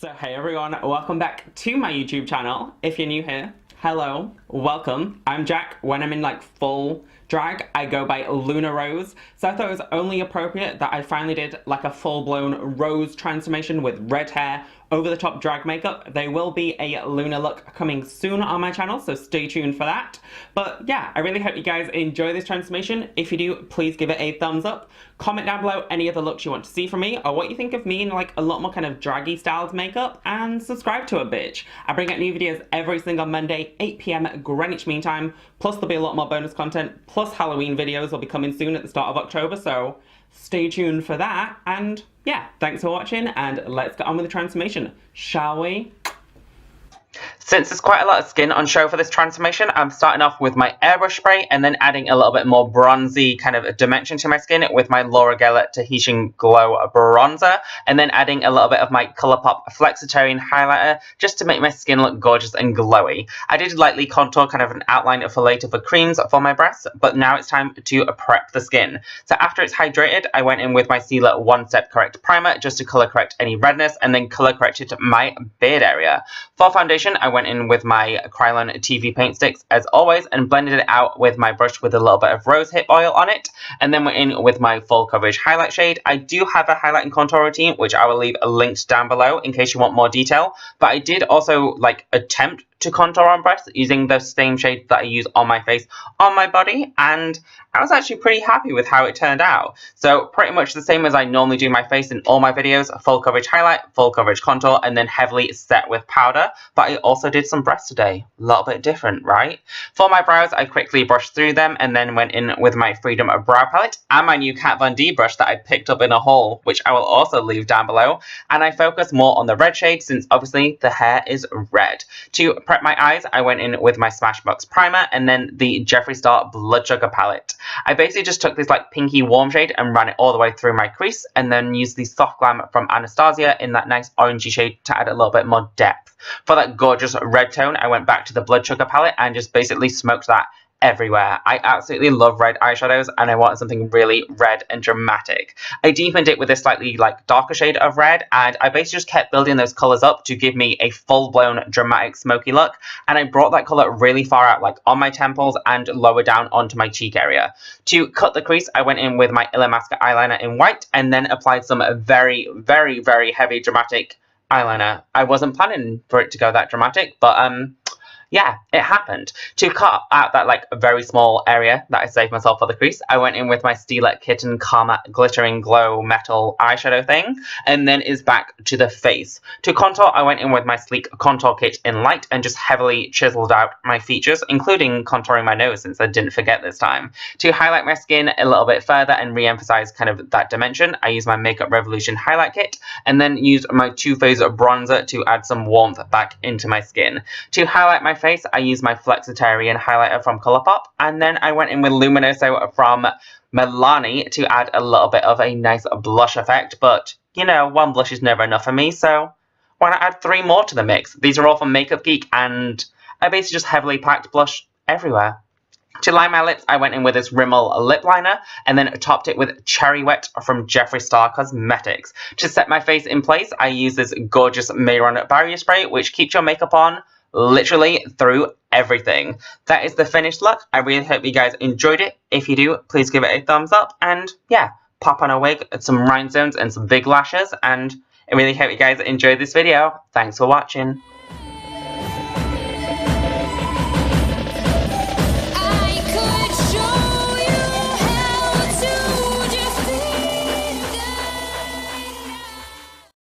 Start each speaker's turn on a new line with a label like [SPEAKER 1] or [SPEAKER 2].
[SPEAKER 1] So hey everyone, welcome back to my YouTube channel. If you're new here, hello, welcome. I'm Jack. When I'm in like full drag, I go by Luna Rose. So I thought it was only appropriate that I finally did like a full-blown rose transformation with red hair, over-the-top drag makeup. There will be a Luna look coming soon on my channel, so stay tuned for that. But yeah, I really hope you guys enjoy this transformation. If you do, please give it a thumbs up. Comment down below any other looks you want to see from me, or what you think of me in like a lot more kind of draggy styled makeup, and subscribe to a bitch. I bring out new videos every single Monday, 8 PM Greenwich Mean Time, plus there'll be a lot more bonus content, plus Halloween videos will be coming soon at the start of October, so stay tuned for that. And yeah, thanks for watching, and let's get on with the transformation, shall we? Since there's quite a lot of skin on show for this transformation, I'm starting off with my airbrush spray and then adding a little bit more bronzy kind of dimension to my skin with my Laura Geller Tahitian Glow bronzer, and then adding a little bit of my Colourpop Flexitarian highlighter just to make my skin look gorgeous and glowy. I did lightly contour kind of an outline for later for creams for my breasts, but now it's time to prep the skin. So after it's hydrated, I went in with my Sealer One Step Correct Primer just to colour correct any redness, and then colour corrected my beard area. For foundation, I went in with my Krylon TV paint sticks as always and blended it out with my brush with a little bit of rosehip oil on it, and then went in with my full coverage highlight shade. I do have a highlight and contour routine which I will leave linked down below in case you want more detail, but I did also like attempt to contour on breasts using the same shade that I use on my face on my body, and I was actually pretty happy with how it turned out. So pretty much the same as I normally do my face in all my videos, full coverage highlight, full coverage contour, and then heavily set with powder, but I also did some breasts today. A little bit different, right? For my brows, I quickly brushed through them and then went in with my Freedom Brow Palette and my new Kat Von D brush that I picked up in a haul, which I will also leave down below, and I focus more on the red shade since obviously the hair is red. To prep my eyes, I went in with my Smashbox primer and then the Jeffree Star Blood Sugar palette. I basically just took this like pinky warm shade and ran it all the way through my crease, and then used the Soft Glam from Anastasia in that nice orangey shade to add a little bit more depth. For that gorgeous red tone, I went back to the Blood Sugar palette and just basically smoked that everywhere. I absolutely love red eyeshadows and I wanted something really red and dramatic. I deepened it with a slightly like darker shade of red, and I basically just kept building those colours up to give me a full-blown dramatic smoky look, and I brought that colour really far out like on my temples and lower down onto my cheek area. To cut the crease, I went in with my Illamasqua eyeliner in white and then applied some very, very, very heavy dramatic eyeliner. I wasn't planning for it to go that dramatic, but yeah, it happened. To cut out that like very small area that I saved myself for the crease, I went in with my Stila Kitten Karma Glittering Glow Metal eyeshadow thing, and then is back to the face. To contour, I went in with my Sleek Contour Kit in light and just heavily chiseled out my features, including contouring my nose since I didn't forget this time. To highlight my skin a little bit further and re-emphasize kind of that dimension, I used my Makeup Revolution highlight kit and then used my Too Faced bronzer to add some warmth back into my skin. To highlight my face, I used my Flexitarian highlighter from Colourpop, and then I went in with Luminoso from Milani to add a little bit of a nice blush effect, but you know, one blush is never enough for me, so why not add 3 more to the mix? These are all from Makeup Geek, and I basically just heavily packed blush everywhere. To line my lips, I went in with this Rimmel lip liner and then topped it with Cherry Wet from Jeffree Star Cosmetics. To set my face in place, I use this gorgeous Mayron barrier spray, which keeps your makeup on literally through everything. That is the finished look. I really hope you guys enjoyed it. If you do, please give it a thumbs up, and yeah, pop on a wig, some rhinestones and some big lashes, and I really hope you guys enjoyed this video. Thanks for watching.